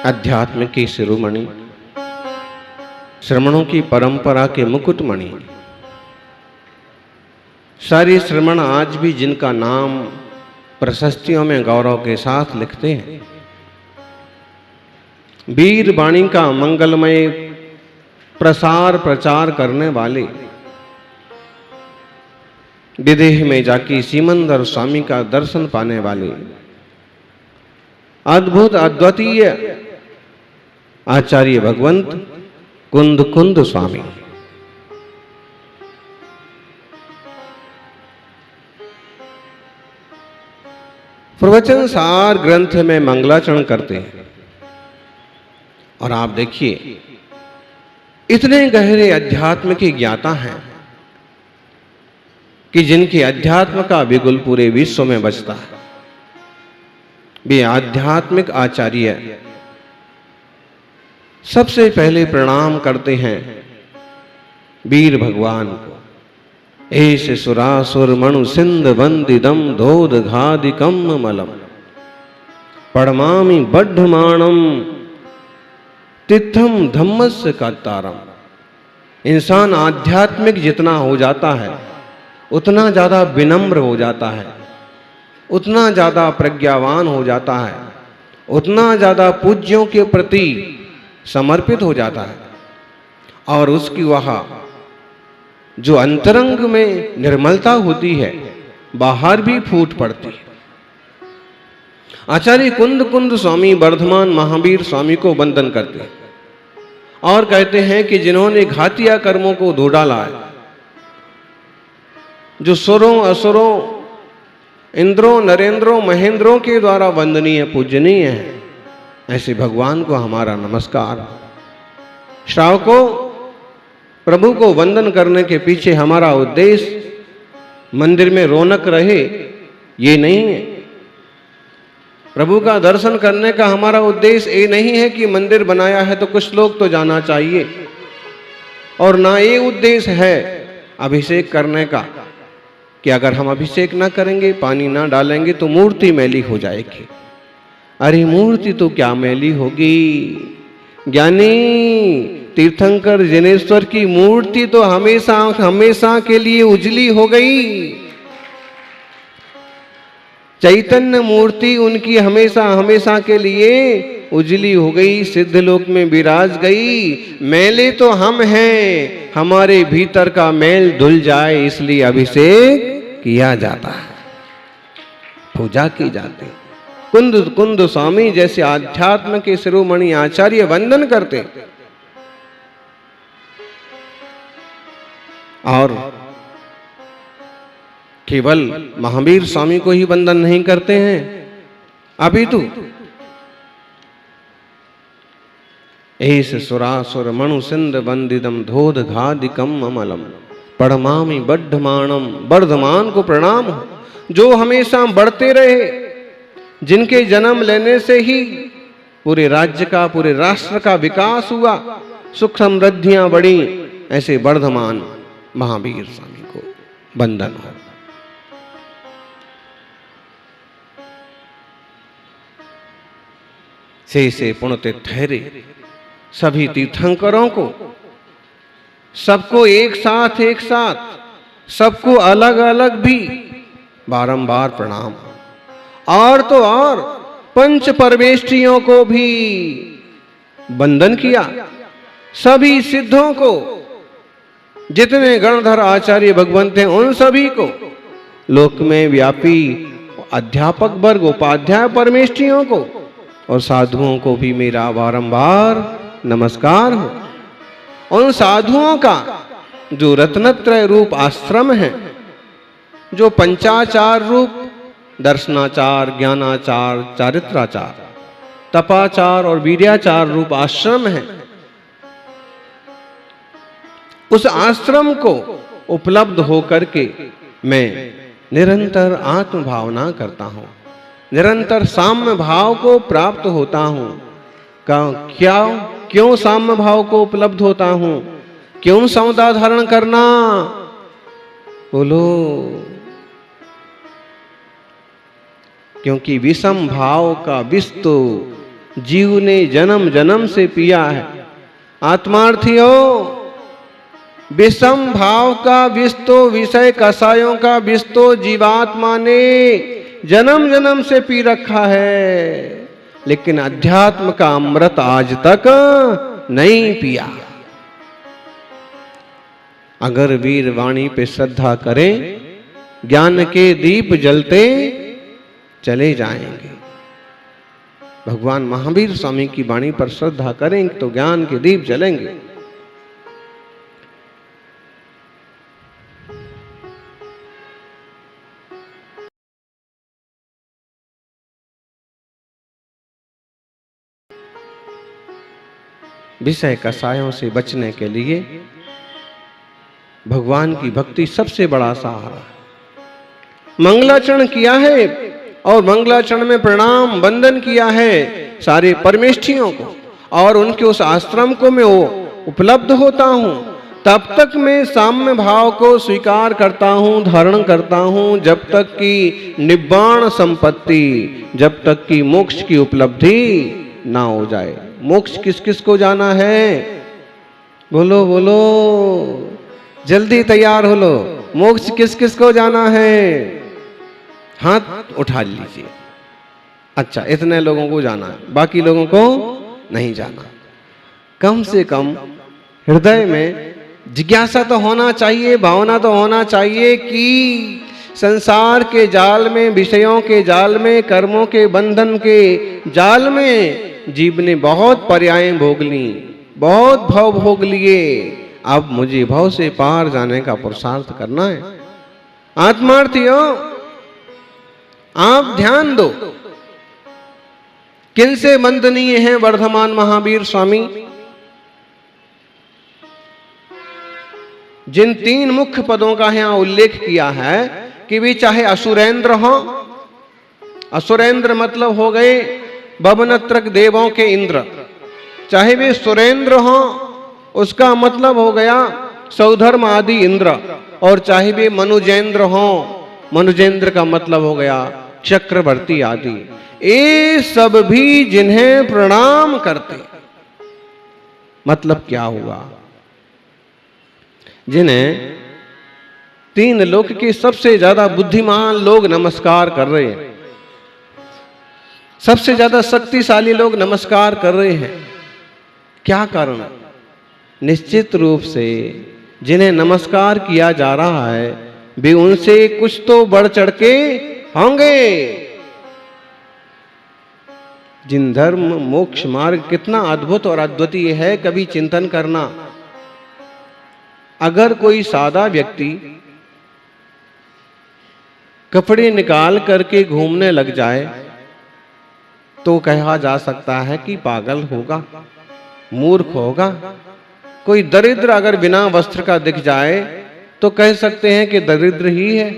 अध्यात्म की शिरोमणि, श्रमणों की परंपरा के मुकुटमणि, सारे श्रमण आज भी जिनका नाम प्रशस्तियों में गौरव के साथ लिखते हैं, वीर वाणी का मंगलमय प्रसार प्रचार करने वाले, विदेह में जाके सिमंदर स्वामी का दर्शन पाने वाले, अद्भुत अद्वितीय आचार्य भगवंत कुंद कुंद स्वामी। प्रवचन सार ग्रंथ में मंगलाचरण करते हैं और आप देखिए इतने गहरे अध्यात्म के ज्ञाता हैं कि जिनके अध्यात्म का बिगुल पूरे विश्व में बजता है। वे आध्यात्मिक आचार्य सबसे पहले प्रणाम करते हैं वीर भगवान को। ऐसे सुरासुर मणु सिंध वंदिदम धोध घादिकम मलम पड़मामि बड्ढमाणम तिथम धम्मस्य कर्तारम। इंसान आध्यात्मिक जितना हो जाता है उतना ज्यादा विनम्र हो जाता है, उतना ज्यादा प्रज्ञावान हो जाता है, उतना ज्यादा पूज्यों के प्रति समर्पित हो जाता है और उसकी वह जो अंतरंग में निर्मलता होती है बाहर भी फूट पड़ती है। आचार्य कुंद कुंद स्वामी वर्धमान महावीर स्वामी को वंदन करते हैं और कहते हैं कि जिन्होंने घातिया कर्मों को धो डाला है, जो सुरों असुरों इंद्रों नरेंद्रों महेंद्रों के द्वारा वंदनीय पूजनीय है, ऐसे भगवान को हमारा नमस्कार। श्रावकों, प्रभु को वंदन करने के पीछे हमारा उद्देश्य मंदिर में रौनक रहे ये नहीं है। प्रभु का दर्शन करने का हमारा उद्देश्य ये नहीं है कि मंदिर बनाया है तो कुछ लोग तो जाना चाहिए, और ना ये उद्देश्य है अभिषेक करने का कि अगर हम अभिषेक ना करेंगे, पानी ना डालेंगे तो मूर्ति मैली हो जाएगी। अरे मूर्ति तो क्या मैली होगी, ज्ञानी तीर्थंकर जिनेश्वर की मूर्ति तो हमेशा हमेशा के लिए उजली हो गई। चैतन्य मूर्ति उनकी हमेशा हमेशा के लिए उजली हो गई, सिद्ध लोक में विराज गई। मैले तो हम हैं, हमारे भीतर का मैल धुल जाए इसलिए अभिषेक किया जाता है, पूजा की जाती है। कुंद कुंद स्वामी जैसे आध्यात्म के शिरोमणि आचार्य वंदन करते और केवल महावीर स्वामी को ही वंदन नहीं करते हैं, अपितु ऐस सुरासुर मणु सिंध वंदिदम धोध घादिकम अमलम पड़मामि बड्ढमाणम। वर्धमान को प्रणाम हो, जो हमेशा बढ़ते रहे, जिनके जन्म लेने से ही पूरे राज्य का पूरे राष्ट्र का विकास हुआ, सुख समृद्धियां बढ़ी, ऐसे वर्धमान महावीर स्वामी को वंदन हो। से पुण्य ठहरे सभी तीर्थंकरों को, सबको एक साथ सबको अलग अलग भी बारंबार प्रणाम। और तो और पंच परमेष्ठियों को भी वंदन किया, सभी सिद्धों को, जितने गणधर आचार्य भगवंत हैं उन सभी को, लोक में व्यापी अध्यापक वर्ग उपाध्याय परमेष्ठियों को और साधुओं को भी मेरा बारंबार नमस्कार हो। उन साधुओं का जो रत्नत्रय रूप आश्रम है, जो पंचाचार रूप दर्शनाचार ज्ञानाचार चारित्राचार तपाचार और वीर्याचार रूप आश्रम है, उस आश्रम को उपलब्ध होकर के मैं निरंतर आत्म भावना करता हूं, निरंतर साम्य भाव को प्राप्त होता हूं। क्यों साम्य भाव को उपलब्ध होता हूं, क्यों सौदा धारण करना, बोलो। क्योंकि विषम भाव का विष तो जीव ने जन्म जन्म से पिया है। आत्मार्थियों, विषम भाव का विष तो, विषय कसायों का विष तो जीवात्मा ने जन्म जन्म से पी रखा है, लेकिन अध्यात्म का अमृत आज तक नहीं पिया। अगर वीर वाणी पे श्रद्धा करें, ज्ञान के दीप जलते चले जाएंगे। भगवान महावीर स्वामी की वाणी पर श्रद्धा करेंगे तो ज्ञान के दीप जलेंगे। विषय कसायों से बचने के लिए भगवान की भक्ति सबसे बड़ा सहारा है। मंगलाचरण किया है और मंगलाचरण में प्रणाम वंदन किया है सारे परमेष्ठियों को, और उनके उस आश्रम को मैं उपलब्ध होता हूं, तब तक मैं साम्य भाव को स्वीकार करता हूं, धारण करता हूं, जब तक कि निब्बाण संपत्ति, जब तक कि मोक्ष की उपलब्धि ना हो जाए। मोक्ष किस किस को जाना है? बोलो बोलो, जल्दी तैयार हो लो। मोक्ष किस किस को जाना है? हाथ उठा लीजिए। अच्छा, इतने लोगों को जाना है, बाकी लोगों को नहीं जाना। कम से कम हृदय में जिज्ञासा तो होना चाहिए, भावना तो होना चाहिए कि संसार के जाल में, विषयों के जाल में, कर्मों के बंधन के जाल में जीव ने बहुत पर्यायें भोग ली, बहुत भव भोग लिए। अब मुझे भव से पार जाने का पुरुषार्थ करना है। आत्मार्थियों, आप ध्यान दो, किन से वंदनीय हैं वर्धमान महावीर स्वामी? जिन तीन मुख्य पदों का यहां उल्लेख किया है कि वे चाहे असुरेंद्र हो, असुरेंद्र मतलब हो गए भवनत्रक देवों के इंद्र, चाहे वे सुरेंद्र हो, उसका मतलब हो गया सौधर्म आदि इंद्र, और चाहे वे मनुजेंद्र हो, मनुजेंद्र का मतलब हो गया चक्रवर्ती आदि। ये सब भी जिन्हें प्रणाम करते, मतलब क्या हुआ? जिन्हें तीन लोक के सबसे ज्यादा बुद्धिमान लोग नमस्कार कर रहे हैं, सबसे ज्यादा शक्तिशाली लोग नमस्कार कर रहे हैं। क्या कारण? निश्चित रूप से जिन्हें नमस्कार किया जा रहा है वे उनसे कुछ तो बढ़ चढ़ के होंगे। जिन धर्म मोक्ष मार्ग कितना अद्भुत और अद्वितीय है, कभी चिंतन करना। अगर कोई सादा व्यक्ति कपड़े निकाल करके घूमने लग जाए तो कहा जा सकता है कि पागल होगा, मूर्ख होगा। कोई दरिद्र अगर बिना वस्त्र का दिख जाए तो कह सकते हैं कि दरिद्र ही है।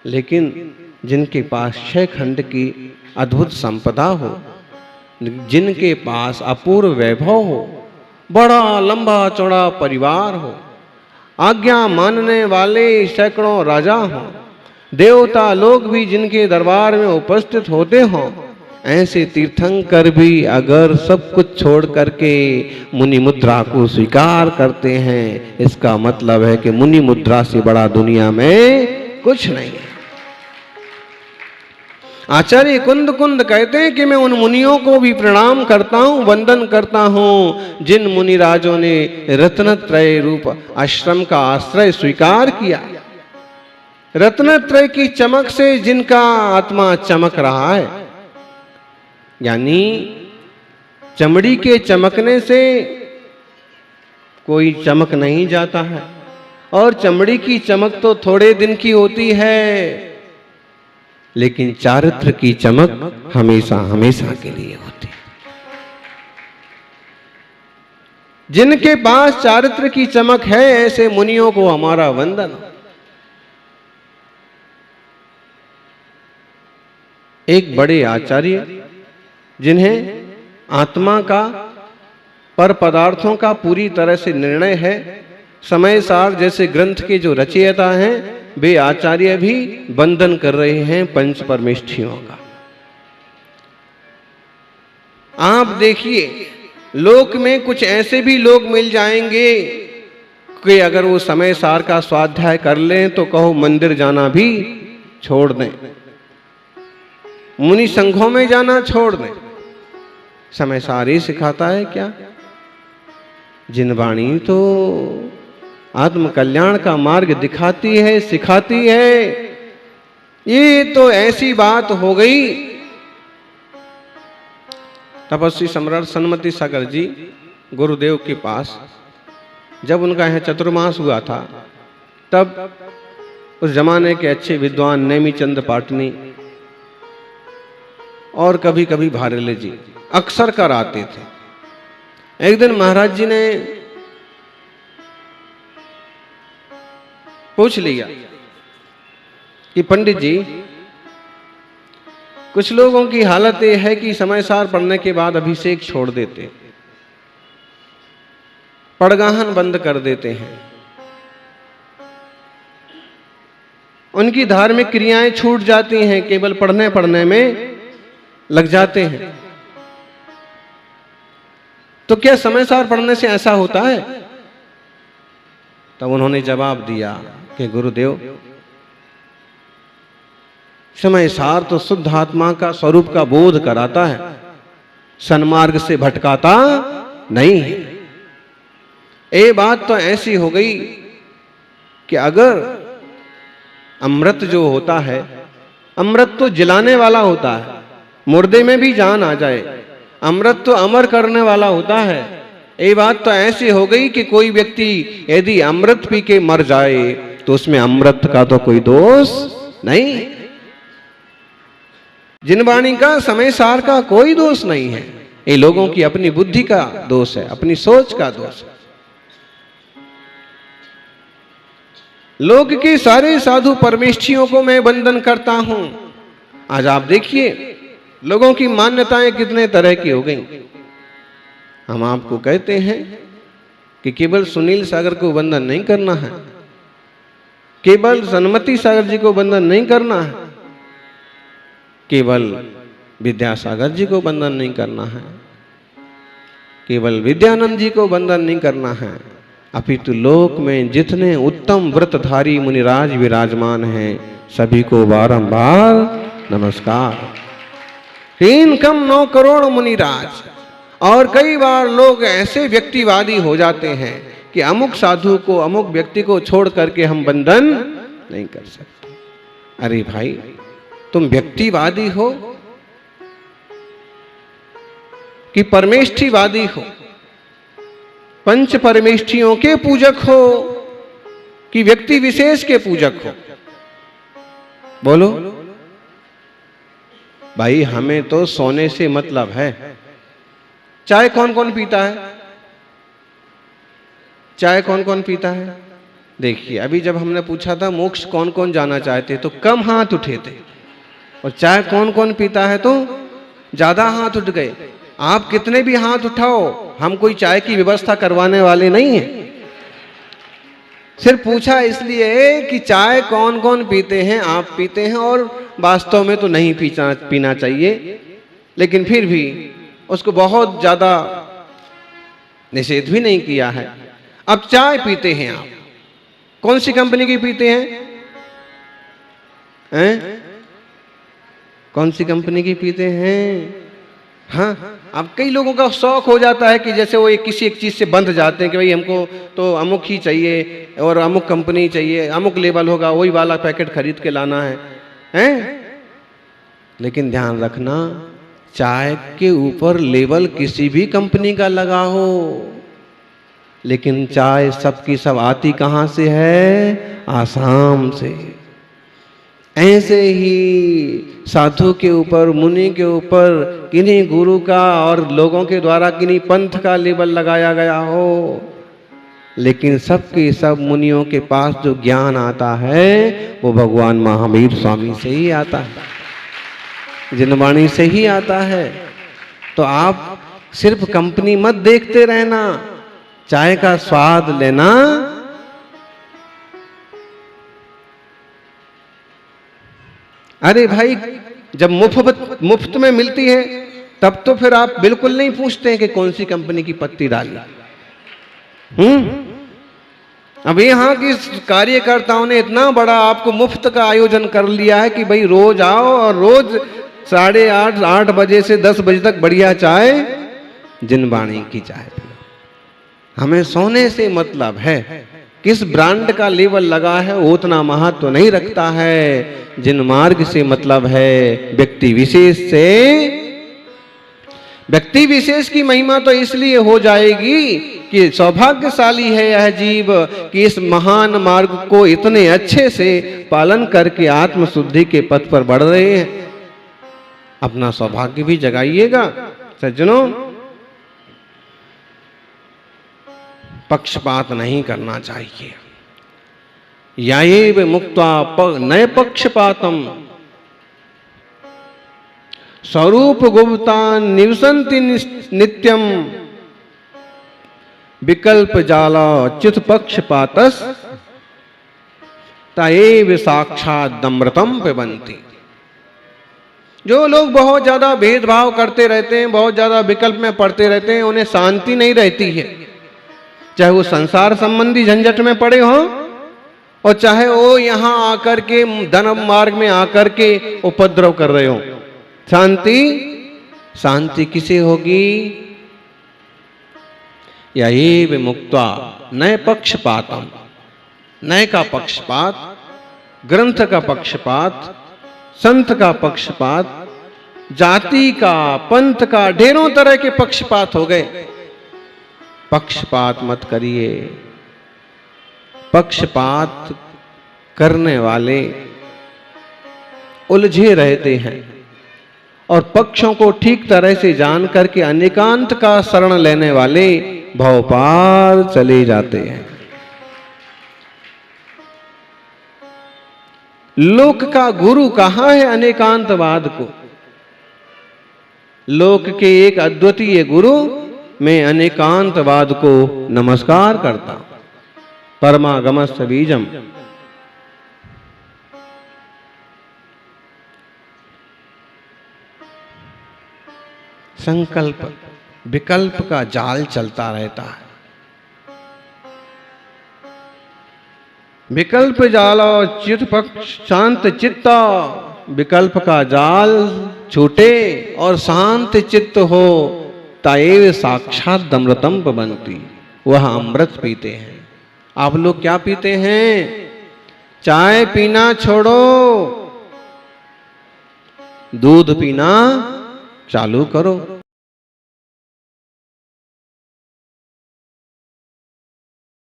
लेकिन जिनके पास 6 खंड की अद्भुत संपदा हो, जिनके पास अपूर्व वैभव हो, बड़ा लंबा चौड़ा परिवार हो, आज्ञा मानने वाले सैकड़ों राजा हों, देवता लोग भी जिनके दरबार में उपस्थित होते हों, ऐसे तीर्थंकर भी अगर सब कुछ छोड़ करके मुनि मुद्रा को स्वीकार करते हैं, इसका मतलब है कि मुनि मुद्रा से बड़ा दुनिया में कुछ नहीं है। आचार्य कुंद कुंद कहते हैं कि मैं उन मुनियों को भी प्रणाम करता हूं, वंदन करता हूं, जिन मुनिराजों ने रत्नत्रय रूप आश्रम का आश्रय स्वीकार किया। रत्नत्रय की चमक से जिनका आत्मा चमक रहा है, यानी चमड़ी के चमकने से कोई चमक नहीं जाता है, और चमड़ी की चमक तो थोड़े दिन की होती है, लेकिन चारित्र की चमक हमेशा हमेशा के लिए होती है। जिनके पास चारित्र की चमक है, ऐसे मुनियों को हमारा वंदन। एक बड़े आचार्य जिन्हें आत्मा का, पर पदार्थों का पूरी तरह से निर्णय है, समय सार जैसे ग्रंथ के जो रचयिता हैं, वे आचार्य भी वंदन कर रहे हैं पंच परमेष्ठियों का। आप देखिए, लोक में कुछ ऐसे भी लोग मिल जाएंगे कि अगर वो समय सार का स्वाध्याय कर लें तो कहो मंदिर जाना भी छोड़ दें, मुनि संघों में जाना छोड़ दें। समय सार ही सिखाता है क्या? जिनवाणी तो आत्म कल्याण का मार्ग दिखाती है, सिखाती है। ये तो ऐसी बात हो गई। तपस्वी सम्राट सन्मति सागर जी गुरुदेव के पास जब उनका यहाँ चतुर्मास हुआ था, तब उस जमाने के अच्छे विद्वान नेमीचंद पाटनी और कभी कभी भारले जी अक्सर कर आते थे। एक दिन महाराज जी ने पूछ लिया कि पंडित जी, कुछ लोगों की हालत यह है कि समय सार पढ़ने के बाद अभिषेक छोड़ देते, पड़गाहन बंद कर देते हैं, उनकी धार्मिक क्रियाएं छूट जाती हैं, केवल पढ़ने में लग जाते हैं। तो क्या समय सार पढ़ने से ऐसा होता है? तब उन्होंने जवाब दिया कि गुरुदेव, समय सार तो शुद्ध आत्मा का स्वरूप का बोध कराता है, सन्मार्ग से भटकाता नहीं है। ये बात तो ऐसी हो गई कि अगर अमृत जो होता है, अमृत तो जिलाने वाला होता है, मुर्दे में भी जान आ जाए, अमृत तो अमर करने वाला होता है। ये बात तो ऐसी हो गई कि कोई व्यक्ति यदि अमृत पी के मर जाए तो उसमें अमृत का तो कोई दोष नहीं। जिनवाणी का, समय सार का कोई दोष नहीं है। ये लोगों की अपनी बुद्धि का दोष है, अपनी सोच का दोष है। लोक के सारे साधु परमेष्ठियों को मैं वंदन करता हूं। आज आप देखिए लोगों की मान्यताएं कितने तरह की हो गई। हम आपको कहते हैं कि केवल सुनील सागर को वंदन नहीं करना है, केवल सन्मति सागर जी को वंदन नहीं करना है, केवल विद्यासागर जी को वंदन नहीं करना है, केवल विद्यानंद जी को वंदन नहीं करना है, अपितु लोक में जितने उत्तम व्रतधारी मुनिराज विराजमान हैं सभी को बारंबार नमस्कार। 3 कम 9 करोड़ मुनिराज। और कई बार लोग ऐसे व्यक्तिवादी हो जाते हैं कि अमुक साधु को, अमुक व्यक्ति को छोड़ करके हम वंदन नहीं कर सकते। अरे भाई, तुम व्यक्तिवादी हो कि परमेष्ठिवादी हो? पंच परमेष्ठियों के पूजक हो कि व्यक्ति विशेष के पूजक हो? बोलो भाई, हमें तो सोने से मतलब है। चाय कौन कौन पीता है? चाय कौन कौन पीता है? देखिए, अभी जब हमने पूछा था मोक्ष कौन कौन जाना चाहते तो कम हाथ उठे थे, और चाय कौन कौन पीता है तो ज्यादा हाथ उठ गए। आप कितने भी हाथ उठाओ, हम कोई चाय की व्यवस्था करवाने वाले नहीं हैं। सिर्फ पूछा इसलिए कि चाय कौन कौन पीते हैं। आप पीते हैं और वास्तव में तो नहीं पीना चाहिए, लेकिन फिर भी उसको बहुत ज्यादा निषेध भी नहीं किया है। अब चाय पीते हैं आप, कौन सी कंपनी की पीते हैं? कौन सी कंपनी की पीते हैं? हाँ, अब कई लोगों का शौक हो जाता है कि जैसे वो किसी एक चीज से बंध जाते हैं कि भाई हमको तो अमुक ही चाहिए और अमुक कंपनी चाहिए, अमुक लेबल होगा, वही वाला पैकेट खरीद के लाना है? लेकिन ध्यान रखना, चाय के ऊपर लेबल किसी भी कंपनी का लगा हो, लेकिन चाय सबकी सब आती कहां से है? आसाम से। ऐसे ही साधु के ऊपर, मुनि के ऊपर किन्हीं गुरु का और लोगों के द्वारा किन्हीं पंथ का लेबल लगाया गया हो, लेकिन सबके सब मुनियों के पास जो ज्ञान आता है वो भगवान महावीर स्वामी से ही आता है, जिनवाणी से ही आता है। तो आप सिर्फ कंपनी मत देखते रहना, चाय का स्वाद लेना। अरे भाई, जब मुफ्त में मिलती है तब तो फिर आप बिल्कुल नहीं पूछते हैं कि कौन सी कंपनी की पत्ती डाली। अब यहाँ की कार्यकर्ताओं ने इतना बड़ा आपको मुफ्त का आयोजन कर लिया है कि भाई रोज आओ और रोज 8:30 8 बजे से 10 बजे तक बढ़िया चाय जिनवाणी की चाय पिलो। हमें सोने से मतलब है, किस ब्रांड का लेबल लगा है वो उतना महत्व तो नहीं रखता है। जिन मार्ग से मतलब है व्यक्ति विशेष से। व्यक्ति विशेष की महिमा तो इसलिए हो जाएगी कि सौभाग्यशाली है यह जीव कि इस महान मार्ग को इतने अच्छे से पालन करके आत्मशुद्धि के पथ पर बढ़ रहे हैं। अपना सौभाग्य भी जगाइएगा सज्जनों। पक्षपात नहीं करना चाहिए। यायेव मुक्त्वा नय पक्षपातम स्वरूप गुप्ता निवसन्ति नित्यम विकल्प जाला चित पक्षपातस तएव साक्षात दम्रतम पिबन्ति। जो लोग बहुत ज्यादा भेदभाव करते रहते हैं, बहुत ज्यादा विकल्प में पड़ते रहते हैं, उन्हें शांति नहीं रहती है। चाहे वो संसार संबंधी झंझट में पड़े हों और चाहे वो यहां आकर के धर्म मार्ग में आकर के उपद्रव कर रहे हो। शांति किसे होगी? यही मुक्त्वा नय पक्षपातम, नय का पक्षपात, ग्रंथ का पक्षपात, संत का पक्षपात, जाति का, पंथ का, ढेरों तरह के पक्षपात हो गए। पक्षपात मत करिए। पक्षपात करने वाले उलझे रहते हैं और पक्षों को ठीक तरह से जान करके अनेकांत का शरण लेने वाले भवपार चले जाते हैं। लोक का गुरु कहां है अनेकांतवाद को? लोक के एक अद्वितीय गुरु मैं अनेकांतवाद को नमस्कार करता हूं। परमागमस्य बीजम। संकल्प विकल्प का जाल चलता रहता है। विकल्प जाल चित पक्ष शांत चित्ता, विकल्प का जाल छूटे और शांत चित्त हो ताएव साक्षात दम्रतम पिबन्ति। वह अमृत पीते हैं। आप लोग क्या पीते हैं? चाय पीना छोड़ो, दूध पीना चालू करो।